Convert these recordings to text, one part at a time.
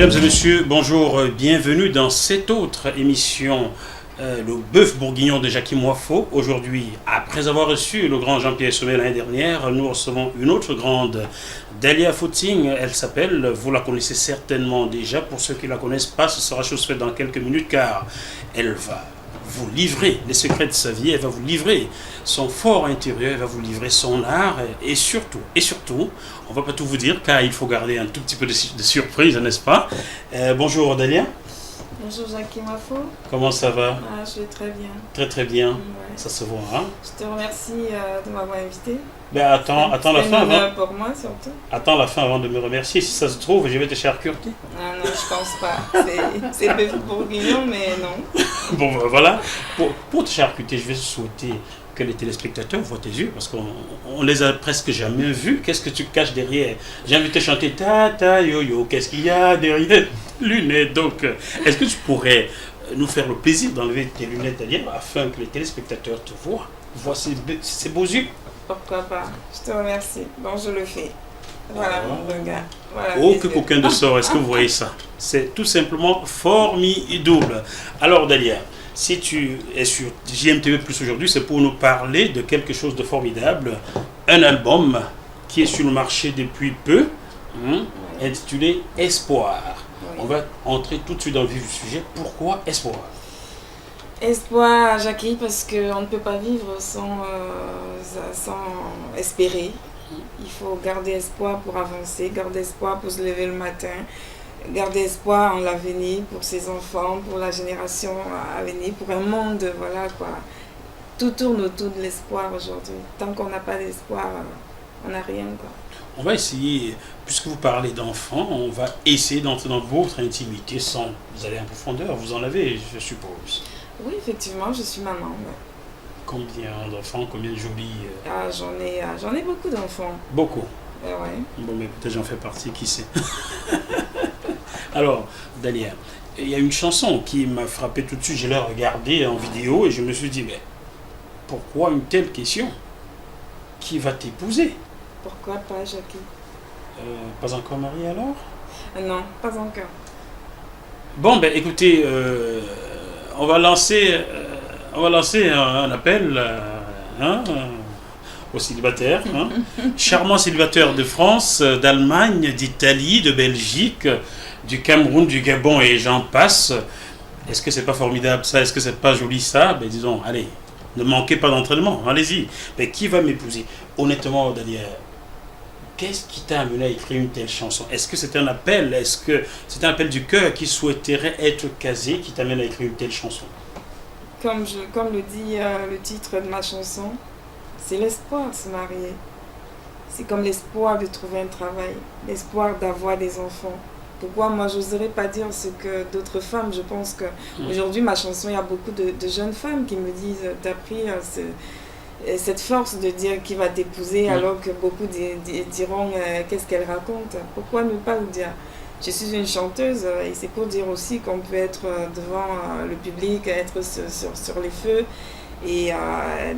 Mesdames et messieurs, bonjour, bienvenue dans cette autre émission, le bœuf bourguignon de Jackie Moifo. Aujourd'hui, après avoir reçu le grand Jean-Pierre Sommet l'année dernière, nous recevons une autre grande, Dalia Footing. Elle s'appelle, vous la connaissez certainement déjà, pour ceux qui ne la connaissent pas, ce sera chose faite dans quelques minutes car elle va vous livrer les secrets de sa vie, elle va vous livrer son fort intérieur, elle va vous livrer son art et surtout, on ne va pas tout vous dire car il faut garder un tout petit peu de surprise, n'est-ce pas? Bonjour Dalia. Bonjour Jackie Moifo. Comment ça va? Je vais très bien. Très très bien, Ouais. ça se voit. Hein? Je te remercie de m'avoir invité. Ben attends la fin avant. Pour moi surtout. Attends la fin avant de me remercier. Si ça se trouve, je vais te charcuter. Ah non, je pense pas. C'est bœuf bourguignon, mais non. Bon, ben, voilà. Pour te charcuter, je vais souhaiter que les téléspectateurs voient tes yeux, parce qu'on les a presque jamais vus. Qu'est-ce que tu caches derrière? J'ai envie de te chanter ta yo yo. Qu'est-ce qu'il y a derrière tes lunettes? Donc, est-ce que tu pourrais nous faire le plaisir d'enlever tes lunettes derrière afin que les téléspectateurs te voient ces beaux yeux? Pourquoi pas? Je te remercie. Bon, je le fais. Voilà mon regard. Voilà, oh, que coquin de sort, est-ce que vous voyez ça? C'est tout simplement formidable. Alors Dalia, si tu es sur JMTV Plus aujourd'hui, c'est pour nous parler de quelque chose de formidable. Un album qui est sur le marché depuis peu, intitulé Espoir. Oui. On va entrer tout de suite dans le vif du sujet. Pourquoi Espoir? Espoir, Jackie, parce qu'on ne peut pas vivre sans espérer. Il faut garder espoir pour avancer, garder espoir pour se lever le matin, garder espoir en l'avenir pour ses enfants, pour la génération à venir, pour un monde, voilà quoi. Tout tourne autour de l'espoir aujourd'hui. Tant qu'on n'a pas d'espoir, on n'a rien quoi. On va essayer, puisque vous parlez d'enfants, on va essayer d'entrer dans votre intimité sans aller en profondeur. Vous en avez, je suppose. Oui, effectivement, je suis maman. Ouais. Combien d'enfants, combien de jolis J'en ai beaucoup d'enfants. Beaucoup. Ouais. Bon, mais peut-être j'en fais partie, qui sait. Alors, Dalia, il y a une chanson qui m'a frappé tout de suite. Je l'ai regardée en vidéo et je me suis dit, mais pourquoi une telle question? Qui va t'épouser? Pourquoi pas, Jackie? Pas encore marié alors? Non, pas encore. Bon, ben écoutez, on va lancer un appel aux célibataires. Charmants célibataires de France, d'Allemagne, d'Italie, de Belgique, du Cameroun, du Gabon et j'en passe. Est-ce que c'est pas formidable ça? Est-ce que c'est pas joli ça? Ben disons, allez, ne manquez pas d'entraînement, allez-y. Mais qui va m'épouser? Honnêtement, Dalia, qu'est-ce qui t'a amené à écrire une telle chanson? Est-ce que c'est un appel? Est-ce que c'est un appel du cœur qui souhaiterait être casé qui t'amène à écrire une telle chanson? Comme le dit le titre de ma chanson, c'est l'espoir de se marier. C'est comme l'espoir de trouver un travail, l'espoir d'avoir des enfants. Pourquoi moi j'oserais pas dire ce que d'autres femmes, je pense que aujourd'hui ma chanson, il y a beaucoup de jeunes femmes qui me disent t'as pris cette force de dire qui va t'épouser alors que beaucoup diront qu'est-ce qu'elle raconte. Pourquoi ne pas le dire? Je suis une chanteuse et c'est pour dire aussi qu'on peut être devant le public, être sur les feux et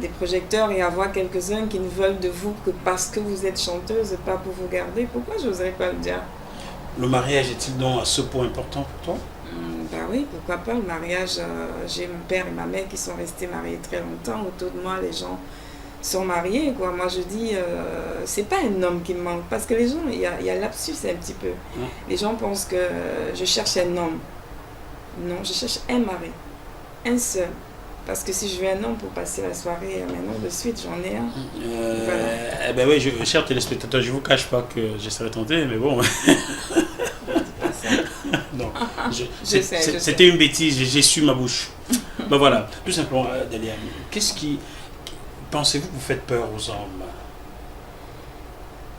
des projecteurs et avoir quelques-uns qui ne veulent de vous que parce que vous êtes chanteuse, pas pour vous garder. Pourquoi j'oserais pas le dire? Le mariage est-il donc à ce point important pour toi? Ben oui, pourquoi pas le mariage. J'ai mon père et ma mère qui sont restés mariés très longtemps. Autour de moi, les gens sont mariés, quoi. Moi, je dis, c'est pas un homme qui me manque. Parce que les gens, il y a lapsus un petit peu. Les gens pensent que je cherche un homme. Non, je cherche un mari. Un seul. Parce que si je veux un homme pour passer la soirée, maintenant de suite, j'en ai un. Voilà. Eh ben oui, chers téléspectateurs, je ne vous cache pas que je serais tenté, mais bon. Non, c'était une bêtise, j'ai su ma bouche. Ben voilà, tout simplement, Dalia, qu'est-ce qui... Pensez-vous que vous faites peur aux hommes?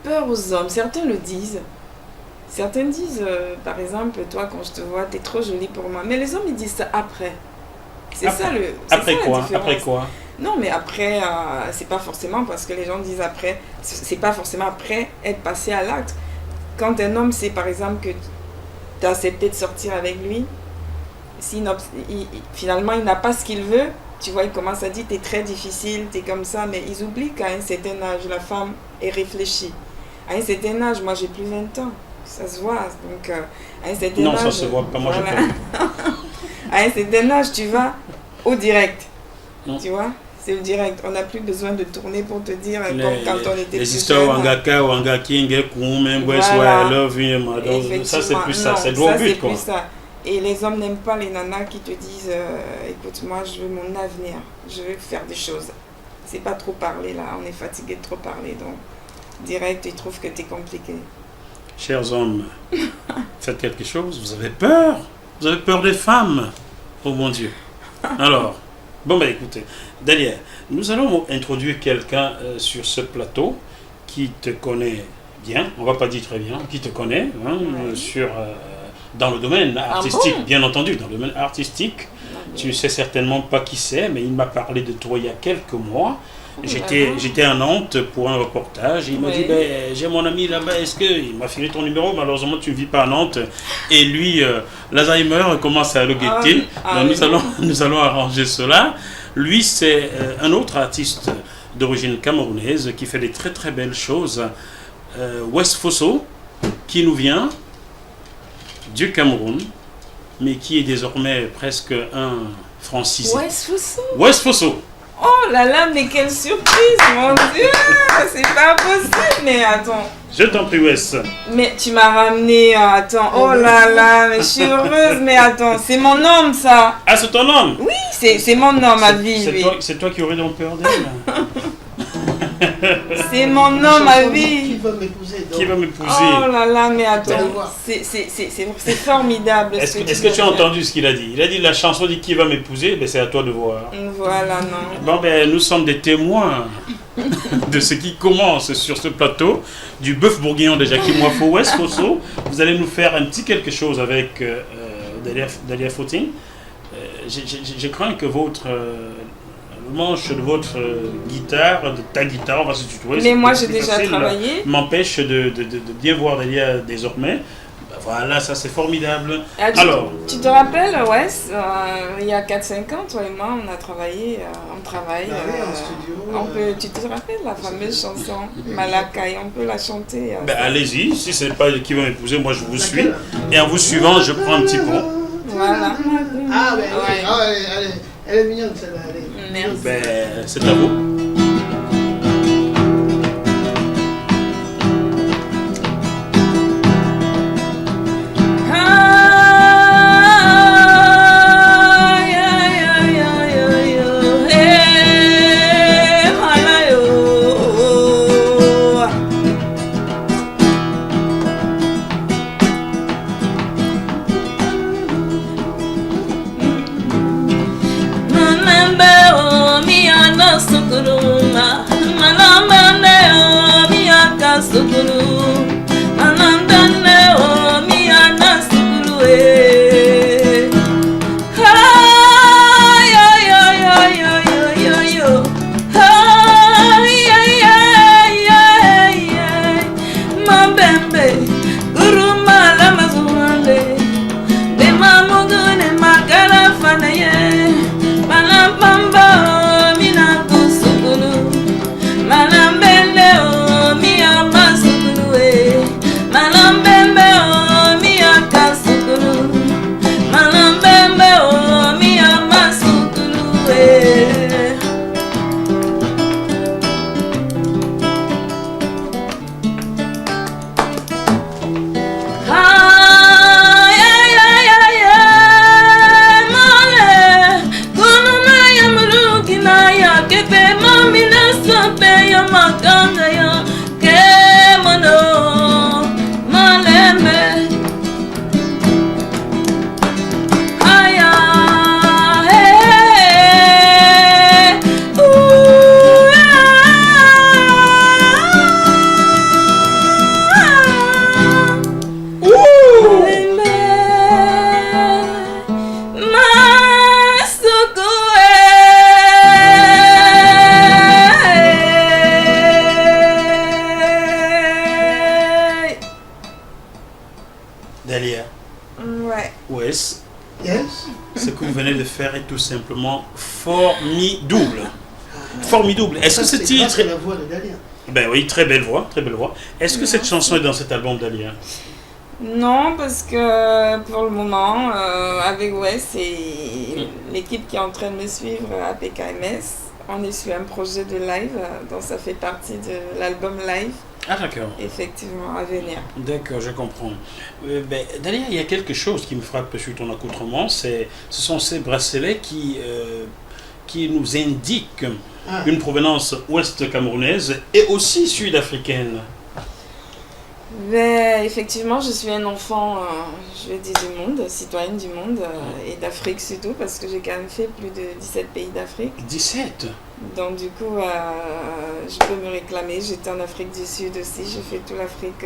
Peur aux hommes, certains le disent. Certains disent, par exemple, toi, quand je te vois, t'es trop jolie pour moi. Mais les hommes, ils disent ça après. C'est ça le. Après quoi? Après quoi? Non, mais après, c'est pas forcément parce que les gens disent après. C'est pas forcément après être passé à l'acte. Quand un homme sait, par exemple, que tu as accepté de sortir avec lui, finalement, il n'a pas ce qu'il veut. Tu vois, il commence à dire, t'es très difficile, t'es comme ça, mais ils oublient qu'à un certain âge, la femme est réfléchie. À un certain âge, moi j'ai plus 20 ans. Ça se voit. Donc, à un certain Non, âge, ça se voit pas. Moi, voilà. je peux. À un certain âge, tu vas au direct. Non. Tu vois, c'est le direct. On n'a plus besoin de tourner pour te dire comme quand on était les plus histoires jeune. Wangaka, Wangaking, Koum, Voilà. Love, ça c'est plus ça, c'est droit au but quoi. Plus ça. Et les hommes n'aiment pas les nanas qui te disent écoute, moi je veux mon avenir, je veux faire des choses. C'est pas trop parler là, on est fatigué de trop parler. Donc, direct, ils trouvent que tu es compliqué. Chers hommes, faites quelque chose, vous avez peur. Vous avez peur des femmes. Oh mon Dieu. Alors, bon ben écoutez, Dalia, nous allons introduire quelqu'un sur ce plateau qui te connaît bien, on va pas dire très bien, qui te connaît sur, dans le domaine artistique, bien entendu, dans le domaine artistique. Tu ne sais certainement pas qui c'est, mais il m'a parlé de toi il y a quelques mois. J'étais à Nantes pour un reportage. Il m'a dit j'ai mon ami là-bas, est-ce que. Il m'a filé ton numéro, malheureusement tu ne vis pas à Nantes. Et lui, l'Alzheimer commence à le guetter. Donc nous allons arranger cela. Lui, c'est un autre artiste d'origine camerounaise qui fait des très très belles choses. West Fosso, qui nous vient du Cameroun, mais qui est désormais presque un francisé. West Fosso. West Fosso. Oh là là, mais quelle surprise, mon Dieu. C'est pas possible, mais attends. Je t'en prie, West. Mais tu m'as ramené, attends, oh là là, mais je suis heureuse, mais attends, c'est mon homme ça. Ah, c'est ton homme? Oui, c'est mon homme à vivre. C'est toi qui aurais donc peur d'elle. C'est mon homme à vie. Qui va m'épouser? Qui va m'épouser? Oh là là, mais attends, c'est formidable. Est-ce que tu as entendu ce qu'il a dit? Il a dit la chanson dit qui va m'épouser, ben c'est à toi de voir. Voilà, non. Bon ben nous sommes des témoins de ce qui commence sur ce plateau du bœuf bourguignon de Jackie Moifo West Fosso. Vous allez nous faire un petit quelque chose avec Dalia Footing. Je crains que votre le manche de votre guitare, de ta guitare, on va se tutoyer. Mais moi j'ai déjà travaillé. M'empêche de bien voir Dalia désormais. Ben voilà, ça c'est formidable. Alors, tu te rappelles, Wes, il y a 4-5 ans, toi et moi, on a travaillé, on travaille. En studio. Tu te rappelles la fameuse chanson Malakai, on peut la chanter. Ben allez-y, si c'est pas qui va m'épouser, moi je vous suis. Et en vous suivant, je prends un petit pont. Voilà. Ah, ben oui, elle est mignonne celle-là. Merci. Ben, c'est à vous. Tout simplement formidable. Formidable. Est-ce que ce titre. La voix de Dalia. Ben oui, très belle voix, très belle voix. Est-ce que cette chanson est dans cet album, Dalia? Non, parce que pour le moment, avec c'est l'équipe qui est en train de me suivre à PKMS. On est sur un projet de live, donc ça fait partie de l'album live. Ah d'accord. Effectivement, à venir. D'accord, je comprends. D'ailleurs, il y a quelque chose qui me frappe sur ton accoutrement, ce sont ces bracelets qui nous indiquent une provenance ouest camerounaise et aussi sud-africaine. Effectivement, je suis un enfant, je vais dire du monde, citoyenne du monde et d'Afrique surtout, parce que j'ai quand même fait plus de 17 pays d'Afrique. 17. Donc du coup, je peux me réclamer. J'étais en Afrique du Sud aussi, j'ai fait toute l'Afrique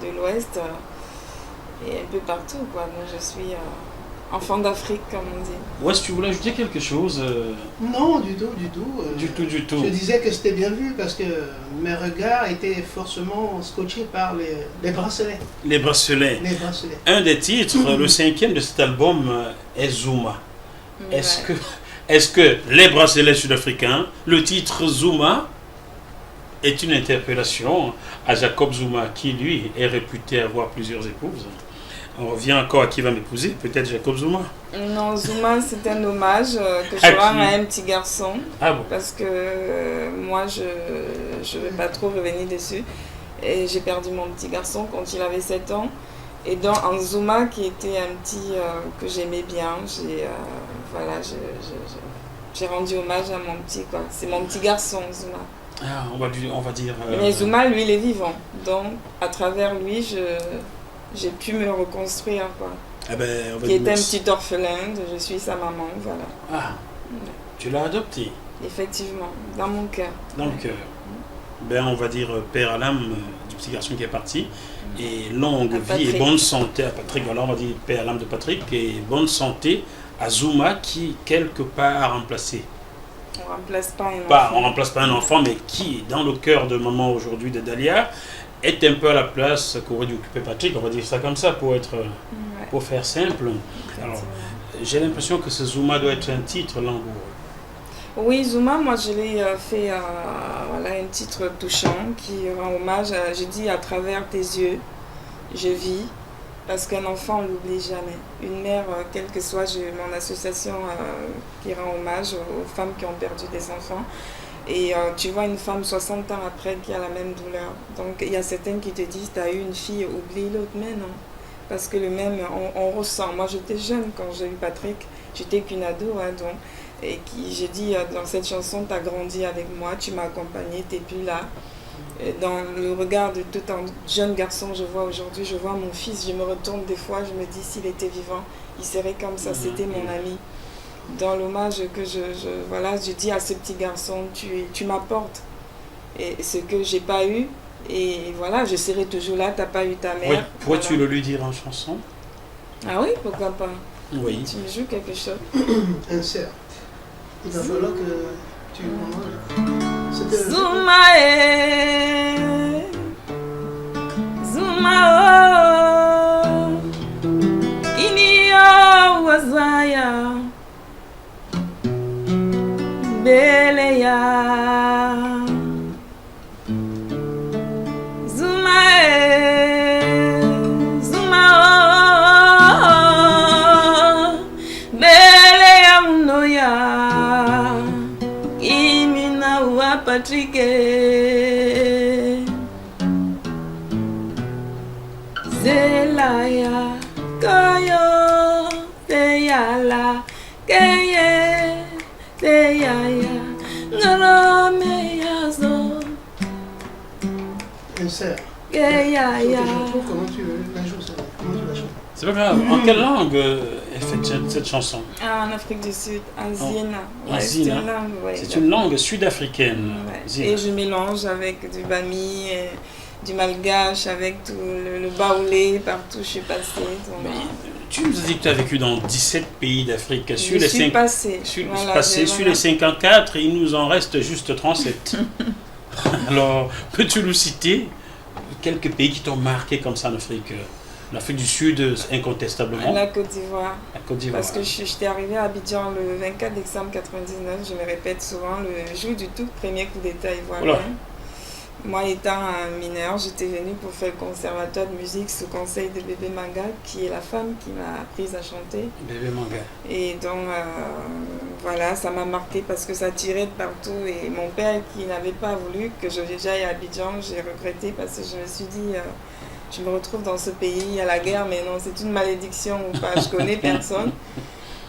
de l'Ouest et un peu partout, quoi. Donc je suis enfant d'Afrique, comme on dit. Ouais, si tu voulais ajouter quelque chose Non, du tout. Du tout. Je disais que c'était bien vu parce que mes regards étaient forcément scotchés par les bracelets. Les bracelets. Les bracelets. Un des titres, le 5e de cet album est Zuma. Ouais. Est-ce que les bracelets sud-africains, le titre Zuma, est une interpellation à Jacob Zuma, qui lui est réputé avoir plusieurs épouses? On revient encore à qui va m'épouser, peut-être Jacob Zuma. Non, Zuma, c'est un hommage que je À rends qui? à un petit garçon. Ah bon? Parce que moi, je ne vais pas trop revenir dessus. Et j'ai perdu mon petit garçon quand il avait 7 ans. Et donc, en Zuma, qui était un petit que j'aimais bien, j'ai rendu hommage à mon petit, quoi. C'est mon petit garçon, Zuma. Ah, on va dire... Mais Zuma, lui, il est vivant. Donc, à travers lui, j'ai pu me reconstruire, quoi. on va Qui dire était un merci. petit orphelin, je suis sa maman, voilà. Ah, tu l'as adopté Effectivement, dans mon cœur. dans le cœur. On va dire père à l'âme du petit garçon qui est parti. Et longue À vie Patrick. et bonne santé à Patrick. Voilà, on va dire père à l'âme de Patrick et bonne santé à Zuma qui, quelque part, a remplacé. On remplace pas un enfant. On remplace pas un enfant, mais qui, dans le cœur de maman aujourd'hui de Dahlia, est un peu à la place qu'aurait dû occuper Patrick. On va dire ça comme ça pour faire simple. Alors, j'ai l'impression que ce Zuma doit être un titre langoureux. Oui, Zuma, moi je l'ai fait un titre touchant qui rend hommage, j'ai dit à travers tes yeux, je vis, parce qu'un enfant on l'oublie jamais. Une mère, quelle que soit mon association qui rend hommage aux femmes qui ont perdu des enfants. Et tu vois une femme 60 ans après qui a la même douleur. Donc il y a certaines qui te disent, tu as eu une fille, oublie l'autre, mais non. Parce que le même, on ressent. Moi j'étais jeune quand j'ai eu Patrick, j'étais qu'une ado, donc. Et j'ai dit dans cette chanson, tu as grandi avec moi, tu m'as accompagné, tu n'es plus là. Et dans le regard de tout un jeune garçon, je vois aujourd'hui, je vois mon fils, je me retourne des fois, je me dis s'il était vivant, il serait comme ça, c'était mon ami. Dans l'hommage que je dis à ce petit garçon, tu m'apportes et ce que j'ai pas eu, et voilà, je serai toujours là, tu n'as pas eu ta mère. Oui, pourrais-tu voilà. le lui dire en chanson? Ah oui, pourquoi pas? Oui. Tu me joues quelque chose? Insert. Il va falloir que tu manges. C'était Zuma Zuma Inio wazaya Beleya Zuma Zuma Beleya munoya Imina wa Patrick Zelaya Kayo Teyala Keye Teyaya Ngarame Yazo insert. Keyaya Je trouve comment tu la joues, ça. Comment tu la chantes. C'est pas grave. En quelle langue est faite cette chanson? En Afrique du Sud, en Zina. En Ouais, Zina. c'est une langue, ouais. C'est une langue sud-africaine. Ouais. Zina. Et je mélange avec du bami, et du malgache, avec tout le baoulé, partout je suis passée. Donc, Mais tu nous as dit que tu as vécu dans 17 pays d'Afrique. je suis passée. Voilà, Sur les 54, il nous en reste juste 37. Alors, peux-tu nous citer quelques pays qui t'ont marqué comme ça en Afrique? L'Afrique du Sud, incontestablement. La Côte d'Ivoire. La Côte d'Ivoire. Parce que j'étais arrivée à Abidjan le 24 décembre 99, je me répète souvent, le jour du tout premier coup d'État ivoirien. Voilà. Moi, étant un mineur, j'étais venue pour faire le conservatoire de musique sous conseil de Bébé Manga, qui est la femme qui m'a apprise à chanter. Bébé Manga. Et donc, voilà, ça m'a marqué parce que ça tirait de partout. Et mon père, qui n'avait pas voulu que j'aille à Abidjan, j'ai regretté parce que je me suis dit, je me retrouve dans ce pays, il y a la guerre, mais non, c'est une malédiction ou pas, je connais personne.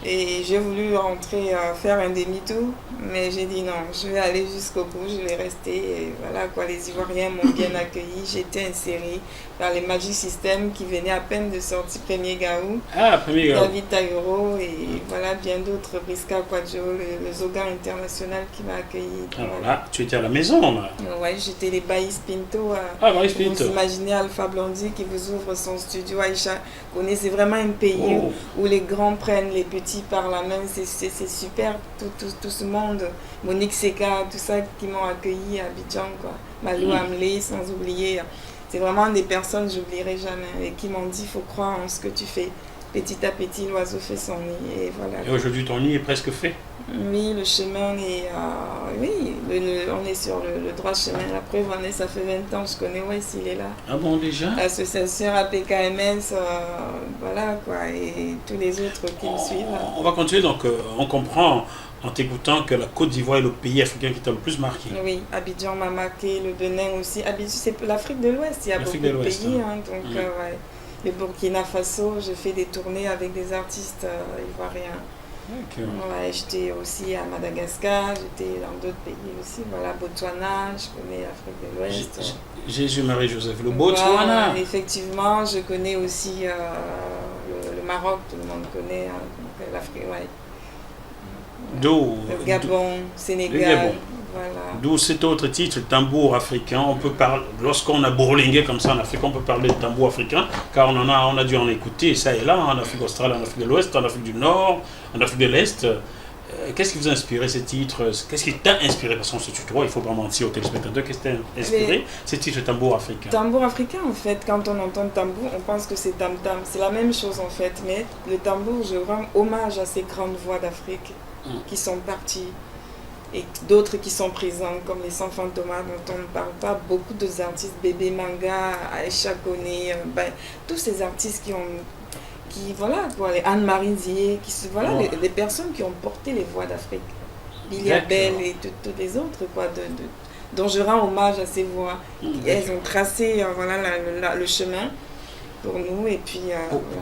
Et j'ai voulu rentrer, faire un demi-tour, mais j'ai dit non, je vais aller jusqu'au bout, je vais rester. Et voilà quoi, les Ivoiriens m'ont bien accueilli. J'ai été insérée par les Magic System qui venaient à peine de sortir Premier Gaou. Ah, Premier Gaou. David Taïro et voilà bien d'autres, Briska Kwadjo, le Zoga International qui m'a accueilli. Alors là, tu étais à la maison là. Ouais, j'étais les Baïs Pinto. Baïs Pinto. Vous imaginez Alpha Blondy qui vous ouvre son studio. Aïcha, connaissez vraiment un pays où les grands prennent les petits par la main, c'est super, tout ce monde, Monique Seka, tout ça qui m'ont accueilli à Abidjan, quoi. Malou Amlé, sans oublier, c'est vraiment des personnes que j'oublierai jamais et qui m'ont dit, il faut croire en ce que tu fais. Petit à petit, l'oiseau fait son nid et voilà. Et aujourd'hui, ton nid est presque fait. Oui, le chemin est... oui, on est sur le droit chemin. La preuve en est, ça fait 20 ans, je connais Wes, il est là. Ah bon, déjà? L'association APKMS, voilà quoi, et tous les autres qui me suivent. On va continuer, donc on comprend en t'écoutant que la Côte d'Ivoire est le pays africain qui t'a le plus marqué. Oui, Abidjan m'a marqué, le Bénin aussi. Abidjan, c'est l'Afrique de l'Ouest, il y a beaucoup de pays, hein, donc ouais. Le Burkina Faso, j'ai fait des tournées avec des artistes ivoiriens. Okay. Ouais, j'étais aussi à Madagascar, j'étais dans d'autres pays aussi, voilà, Botswana, je connais l'Afrique de l'Ouest. Jésus-Marie-Joseph, le Botswana. Voilà, effectivement, je connais aussi le Maroc, tout le monde connaît, hein, donc l'Afrique, ouais. Le Gabon, Sénégal. Le Gabon. Voilà. D'où cet autre titre, tambour africain. On peut parler, lorsqu'on a bourlingué comme ça en Afrique, on peut parler de tambour africain, car on a dû en écouter ça et là, en Afrique australe, en Afrique de l'Ouest, en Afrique du Nord, en Afrique de l'Est. Qu'est-ce qui vous a inspiré ces titres? Qu'est-ce qui t'a inspiré? Parce qu'on se tutoie, il faut pas mentir aux téléspectateurs. Qu'est-ce qui t'a inspiré ces titres de tambour africain? Tambour africain, en fait, quand on entend tambour, on pense que c'est tam-tam. C'est la même chose en fait, mais le tambour, je rends hommage à ces grandes voix d'Afrique qui sont parties. Et d'autres qui sont présents, comme les Sans Fantomas dont on ne parle pas, beaucoup d'artistes, Bébé Manga, Aïcha Koné, tous ces artistes voilà, quoi, les Anne-Marie Zié, voilà, les personnes qui ont porté les voix d'Afrique. Bilia Bell et toutes les autres, quoi, dont je rends hommage à ces voix. Elles ont tracé voilà, le chemin pour nous. Et puis,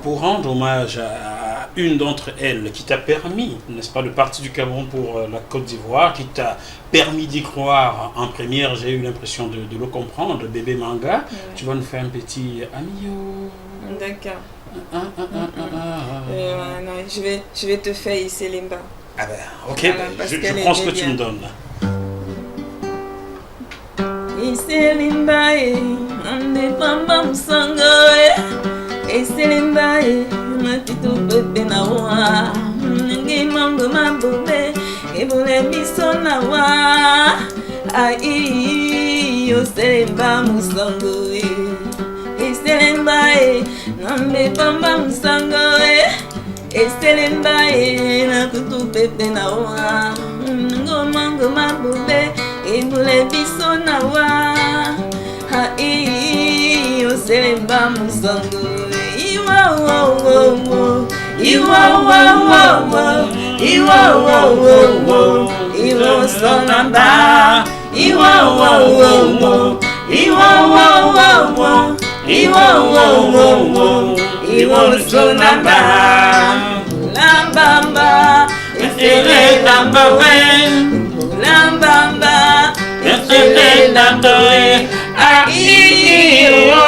pour rendre hommage à une d'entre elles qui t'a permis, n'est-ce pas, de partir du Cameroun pour la Côte d'Ivoire, qui t'a permis d'y croire en première, j'ai eu l'impression de le comprendre, Bébé Manga, tu vas nous faire un petit Amio. D'accord. Non, je vais te faire Issé Limba. Ah ben, ok, voilà, je prends ce que tu me donnes. Issé Limba, on est pas msango, Issé Limba, matito pepe na wa, ngi mango mabube, ebule miso na wa, ai yo Limba musango, Issé Limba, nambe pamba musango, Issé Limba, na tutu pepe na wa, ngi mango mabube, ebule miso na wa, ai yo Limba musango. Iwo sonamba, iwo sonamba, lambamba, efele lambawe, lambamba, efele lambawe, aiyo,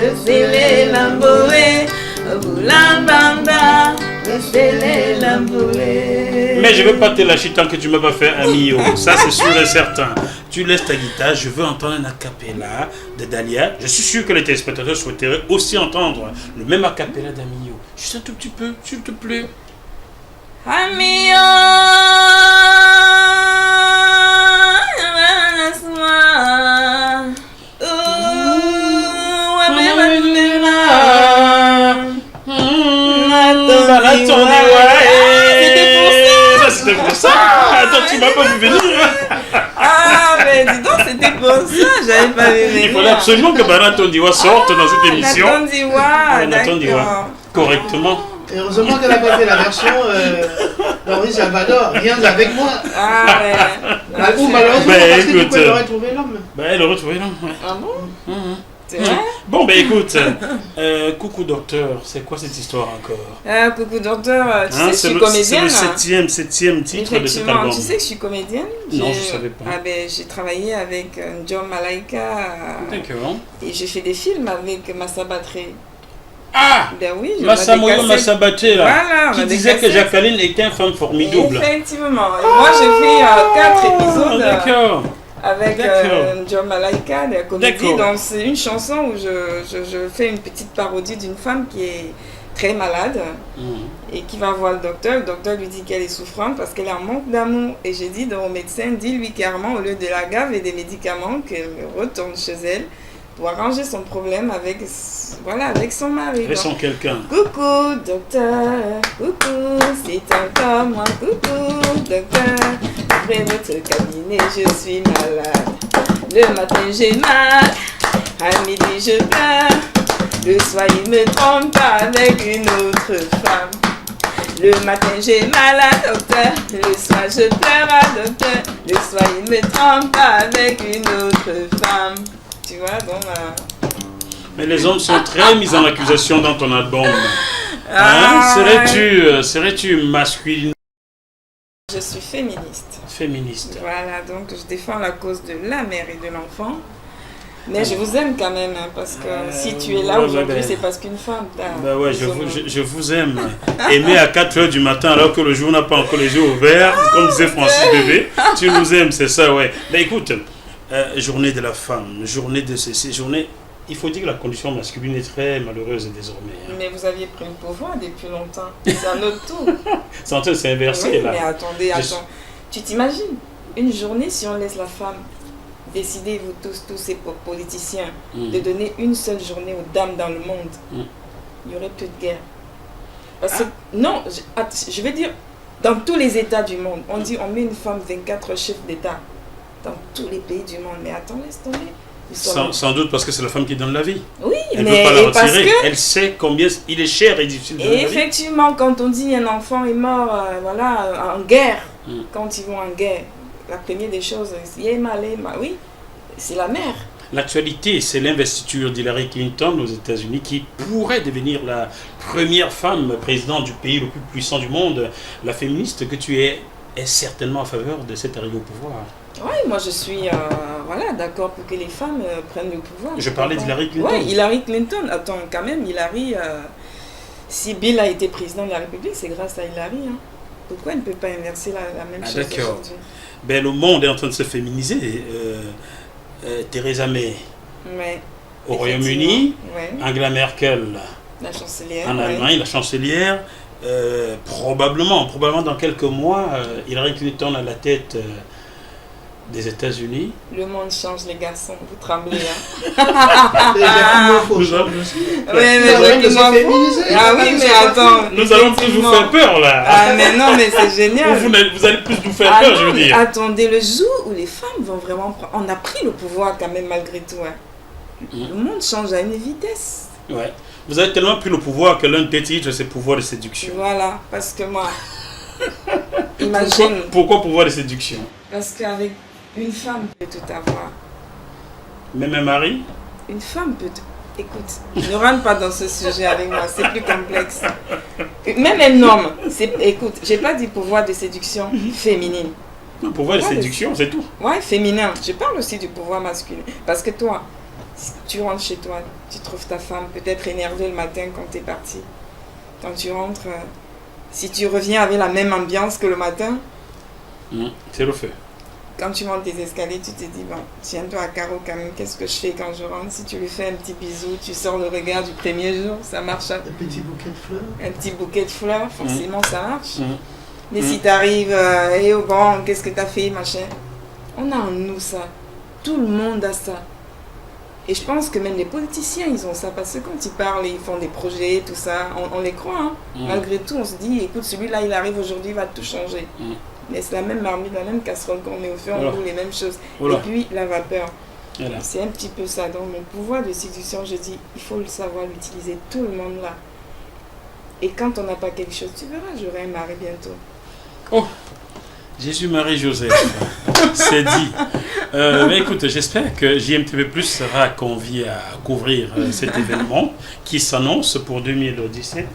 efele lambawe. Mais je ne vais pas te lâcher tant que tu ne m'as pas fait un mio. Ça, c'est sûr et certain. Tu laisses ta guitare. Je veux entendre un acapella de Dalia. Je suis sûr que les téléspectateurs souhaiteraient aussi entendre le même acapella d'Amio. Juste un tout petit peu, s'il te plaît. Amio. C'était pour ça. Attends, tu m'as pas vu venir. Ah, mais dis donc, c'était pour ça, j'avais pas vu venir. Il fallait absolument que Nathan Diwa sorte dans cette émission. Nathan Diwa, Nathan Diwa, correctement. Heureusement qu'elle n'a pas fait la version d'Henri Salvador. Viens avec moi. Ah ouais. Ou malheureusement, Ben, parce que du écoute, coup, elle aurait trouvé l'homme. Ben, elle aurait trouvé l'homme, ouais. Ah bon C'est Mhm. vrai Bon, ben écoute, coucou docteur, c'est quoi cette histoire encore? Coucou docteur, tu sais que je c'est suis le comédienne. septième titre de cet Effectivement, album. tu sais que je suis comédienne. Non, J'ai- je savais pas. Ah ben, j'ai travaillé avec John Malaika D'accord. et j'ai fait des films avec Massa Batré. Ah, Ben oui, j'ai Massamoyo Massabaté, là, Voilà, on qui a des disait que cassettes. Jacqueline était une femme formidable. Effectivement. Et moi, j'ai fait 4 épisodes D'accord. avec D'accord. John Malaika de la comédie. D'accord. Donc, c'est une chanson où je fais une petite parodie d'une femme qui est très malade Mhm. et qui va voir le docteur. Le docteur lui dit qu'elle est souffrante parce qu'elle est en manque d'amour. Et j'ai dit au médecin, dis-lui clairement, au lieu de la gave et des médicaments, qu'elle retourne chez elle pour arranger son problème avec son mari. Elles sont quelqu'un. Coucou docteur, coucou, c'est encore moi, coucou docteur. Après votre cabinet, je suis malade. Le matin j'ai mal, à midi je pleure. Le soir il me trompe pas avec une autre femme. Le matin j'ai mal à docteur, le soir je pleure à docteur. Le soir il me trompe pas avec une autre femme. Tu vois, donc voilà. Mais les hommes sont très mis en accusation dans ton album. Ah, Serais-tu masculine? Je suis féministe. Féministe. Voilà, donc je défends la cause de la mère et de l'enfant. Mais je vous aime quand même, hein, parce que si tu es là ouais, aujourd'hui, ouais. c'est parce qu'une femme t'a... Bah ouais, je vous aime. Aimer à 4h du matin alors que le jour n'a pas encore les yeux ouverts, comme disait Francis Bébé. Tu nous aimes, c'est ça, ouais. Mais écoute, journée de la femme, journée de ceci, journée... Il faut dire que la condition masculine est très malheureuse désormais. Hein. Mais vous aviez pris le pouvoir depuis longtemps. C'est un autre tour. C'est en train de s'inverser Oui, là. mais attendez. Tu t'imagines une journée si on laisse la femme décider, vous tous ces politiciens, de donner une seule journée aux dames dans le monde, il n'y aurait plus de guerre. Parce que, non, je vais dire, dans tous les États du monde, on dit on met une femme 24 chefs d'État. Dans tous les pays du monde. Mais attends, laisse tomber. Sans doute parce que c'est la femme qui donne la vie. Oui, Elle ne mais peut pas la parce retirer. que... Elle sait combien il est cher et difficile de donner la vie. Effectivement, quand on dit un enfant est mort en guerre, quand ils vont en guerre, la première des choses, oui, c'est la mère. L'actualité, c'est l'investiture d'Hillary Clinton aux États-Unis qui pourrait devenir la première femme présidente du pays le plus puissant du monde. La féministe que tu es est certainement en faveur de cette arrivée au pouvoir. Oui, moi je suis d'accord pour que les femmes prennent le pouvoir. Je parlais d'Hillary Clinton. Oui, Hillary Clinton. Attends, quand même, Hillary, si Bill a été président de la République, c'est grâce à Hillary. Hein. Pourquoi elle ne peut pas inverser la même chose aujourd'hui? Ben, le monde est en train de se féminiser. Theresa May au Royaume-Uni, Angela Merkel la chancelière, en Allemagne, la chancelière. Probablement dans quelques mois, Hillary Clinton à la tête des États-Unis. Le monde change, les garçons, vous tremblez. Hein. Ah oui, mais attends. Nous allons plus vous faire peur là. Ah mais non, mais c'est génial. Vous allez plus nous faire peur, je veux dire. Attendez, le jour où les femmes vont vraiment prendre... On a pris le pouvoir quand même malgré tout. Hein. Le monde change à une vitesse. Ouais. Vous avez tellement pris le pouvoir que l'un de tes titres, c'est pouvoir de séduction. Voilà, parce que moi, imagine. Pourquoi pouvoir de séduction? Parce qu'avec une femme peut tout avoir. Même un mari? Une femme peut tout... Écoute, ne rentre pas dans ce sujet avec moi, c'est plus complexe. Même un homme, écoute, j'ai pas dit pouvoir de séduction féminine. Non, pouvoir de séduction, c'est tout. Ouais, féminin. Je parle aussi du pouvoir masculin. Parce que toi, si tu rentres chez toi, tu trouves ta femme peut-être énervée le matin quand tu es parti. Quand tu rentres, si tu reviens avec la même ambiance que le matin, c'est le feu. Quand tu montes tes escaliers, tu te dis, bon, tiens-toi à carreau quand même, qu'est-ce que je fais quand je rentre? Si tu lui fais un petit bisou, tu sors le regard du premier jour, ça marche. Un petit bouquet de fleurs. Un petit bouquet de fleurs, forcément ça marche. Mais si tu arrives, et oh bon, qu'est-ce que tu as fait, machin? On a en nous ça. Tout le monde a ça. Et je pense que même les politiciens, ils ont ça. Parce que quand ils parlent, ils font des projets, tout ça, on les croit. Hein. Malgré tout, on se dit, écoute, celui-là, il arrive aujourd'hui, il va tout changer. Mais c'est la même marmite, la même casserole qu'on met au feu, Voilà. on roule les mêmes choses. Voilà. Et puis la vapeur. Voilà. C'est un petit peu ça. Donc mon pouvoir de séduction, je dis, il faut le savoir l'utiliser, tout le monde là. Et quand on n'a pas quelque chose, tu verras, j'aurai un mari bientôt. Oh, Jésus-Marie-Joseph, c'est dit. Mais écoute, j'espère que JMTV Plus sera convié à couvrir cet événement qui s'annonce pour 2017.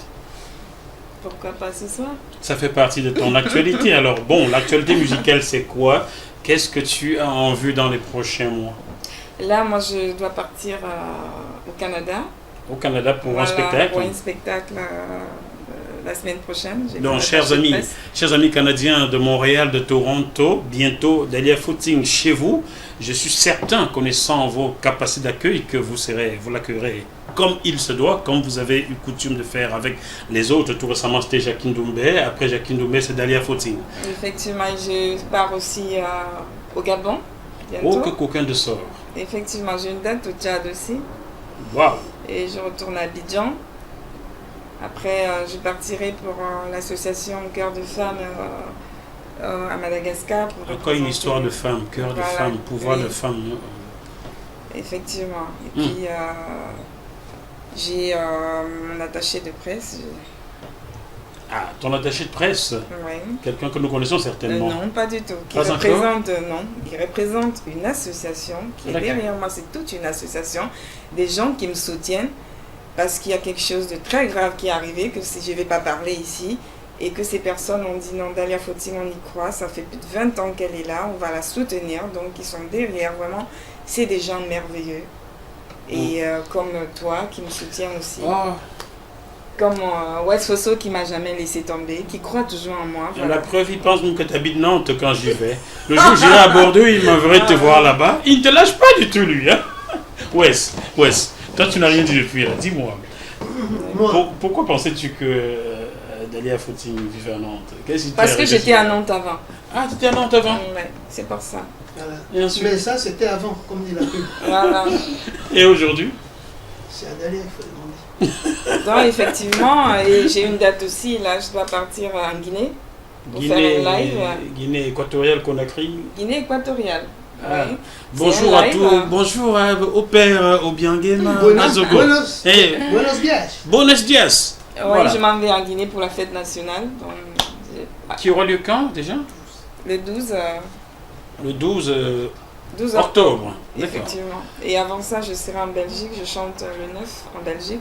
Pourquoi pas ce soir? Ça fait partie de ton actualité. Alors bon, l'actualité musicale, c'est quoi? Qu'est-ce que tu as en vue dans les prochains mois? Là, moi, je dois partir au Canada. Au Canada pour un Voilà, spectacle. pour un spectacle la semaine prochaine. J'ai Donc, fait chers l'attaché de amis, presse. chers amis canadiens de Montréal, de Toronto, bientôt Dahlia Footing chez vous. Je suis certain, connaissant vos capacités d'accueil, que vous l'accueillerez comme il se doit, comme vous avez eu coutume de faire avec les autres. Tout récemment, c'était Jacqueline Doumbé. Après Jacqueline Doumbé, c'est Dahlia Footing. Effectivement, je pars aussi au Gabon Oh, bientôt. que coquin de sort. Effectivement, j'ai une date au Tchad aussi. Waouh. Et je retourne à Abidjan. Après, je partirai pour l'association Cœur de Femmes à Madagascar. Pour Encore une représenter- histoire de femme, cœur de Voilà, femme, pouvoir oui. de femme. Effectivement. Et puis, j'ai mon attaché de presse. Ah, ton attaché de presse, Ouais. quelqu'un que nous connaissons certainement. Non, pas du tout. Qui Pas encore représente, non, qui représente une association qui est D'accord. derrière moi. C'est toute une association, des gens qui me soutiennent parce qu'il y a quelque chose de très grave qui est arrivé, que je ne vais pas parler ici, et que ces personnes ont dit non, Dahlia Footing, on y croit, ça fait plus de 20 ans qu'elle est là, on va la soutenir, donc ils sont derrière, vraiment, c'est des gens merveilleux. Et comme toi, qui me soutient aussi. Oh, Comme West Fosso qui m'a jamais laissé tomber, qui croit toujours en moi. la preuve, il pense même que tu habites Nantes quand j'y vais. Le jour où j'irai à Bordeaux, il m'enverrait te voir là-bas. Il ne te lâche pas du tout, lui. Hein? Wes, toi, tu n'as rien dit depuis. Là. Dis-moi. Moi, Pourquoi pensais-tu que Dahlia Footing vivait à Nantes? Qu'est-ce qui t'est Parce que arrivé? j'étais à Nantes avant. Ah, tu étais à Nantes avant? Ouais, c'est pour ça. voilà. Et ensuite? Mais ça, c'était avant, comme dit la pub. Voilà. Et aujourd'hui? C'est à Dahlia qu'il faut demander. Donc effectivement, et j'ai une date aussi, là je dois partir en Guinée pour faire un live. Guinée équatoriale, Conakry. Guinée équatoriale. Ah. Oui. Bonjour C'est un à live. tous. Bonjour au père, au Bianguema, Mazogo. Buenos Eh, buenos dias. Buenos dias. Ouais, Voilà. je m'en vais en Guinée pour la fête nationale. Donc, Qui aura lieu quand déjà? le 12, Le 12 12 octobre. D'accord. effectivement. Et avant ça, je serai en Belgique, je chante le 9 en Belgique.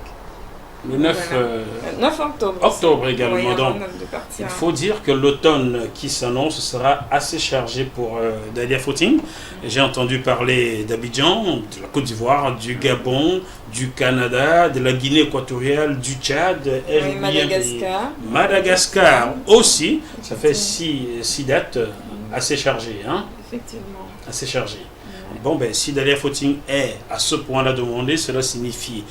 Le 9 Voilà. 9 octobre. octobre également. Oui, avant Donc, de partir. il faut dire que l'automne qui s'annonce sera assez chargé pour Dahlia Footing. J'ai entendu parler d'Abidjan, de la Côte d'Ivoire, du Gabon, du Canada, de la Guinée équatoriale, du Tchad, ai-je Oui, oublié un pays? Madagascar. Madagascar aussi. Ça fait 6 dates assez chargées. Hein? Effectivement. Assez chargées. Bon, ben, si Dahlia Footing est à ce point-là demandée, cela signifie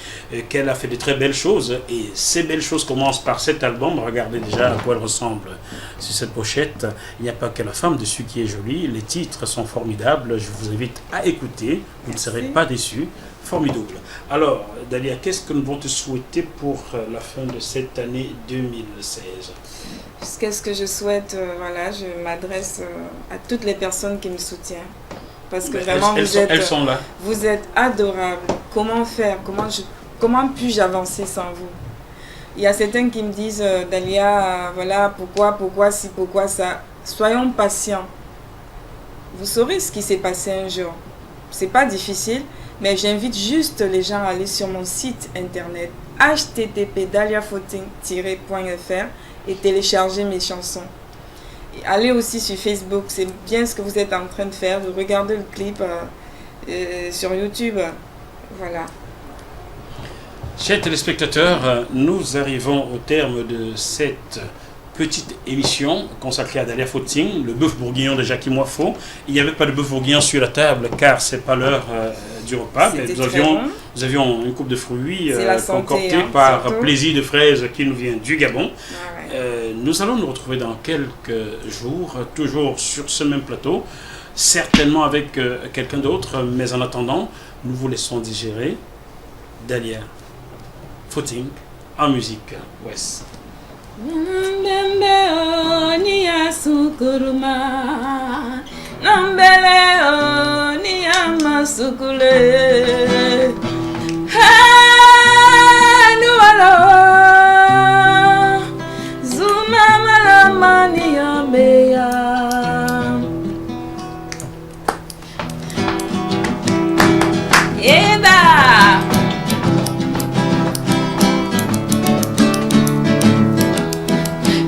qu'elle a fait de très belles choses. Et ces belles choses commencent par cet album. Regardez déjà à quoi elle ressemble sur cette pochette. Il n'y a pas que la femme dessus qui est jolie. Les titres sont formidables. Je vous invite à écouter. Vous ne serez pas déçus. Formidable. Alors, Dahlia, qu'est-ce que nous devons te souhaiter pour la fin de cette année 2016? Qu'est-ce que je souhaite, voilà, je m'adresse à toutes les personnes qui me soutiennent. Parce que Ben, vraiment, elles sont là. vous êtes adorables. Comment faire? Comment puis-je avancer sans vous? Il y a certains qui me disent, Dahlia, voilà, pourquoi si, pourquoi ça. Soyons patients. Vous saurez ce qui s'est passé un jour. C'est pas difficile, mais j'invite juste les gens à aller sur mon site internet http://dahliafooting.fr et télécharger mes chansons. Et allez aussi sur Facebook, c'est bien ce que vous êtes en train de faire, de regarder le clip sur YouTube. Voilà. Chers téléspectateurs, nous arrivons au terme de cette petite émission consacrée à Dahlia Footing, le bœuf bourguignon de Jackie Moifo. Il n'y avait pas de bœuf bourguignon sur la table car c'est pas l'heure du repas. Mais C'était très bon. nous avions une coupe de fruits C'est la santé, concoctée hein, par surtout. Plaisir de Fraise qui nous vient du Gabon. Ah ouais. Nous allons nous retrouver dans quelques jours, toujours sur ce même plateau, certainement avec quelqu'un d'autre, mais en attendant, nous vous laissons digérer Dahlia Footing en musique. Wes. Mbembe o ni asuko sukuruma nambele o ni amasukule ha nualo zuma malamani yameya eda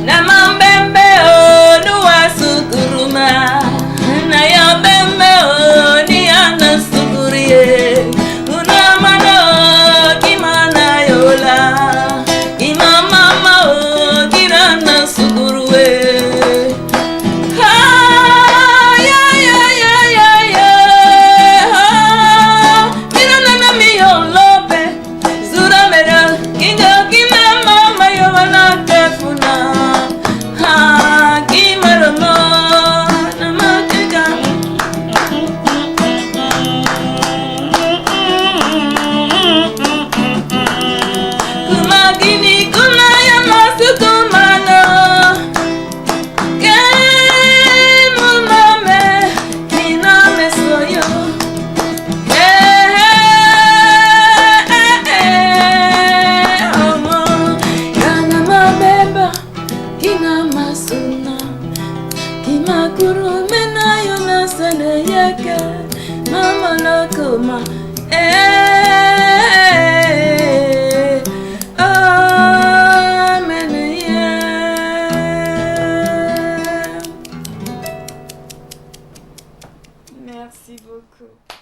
namambembe onuwa sukuruma nayambembe oni anasukurie unamano kimana yola imamama o kirana sukurue Mama nakoma amen merci beaucoup.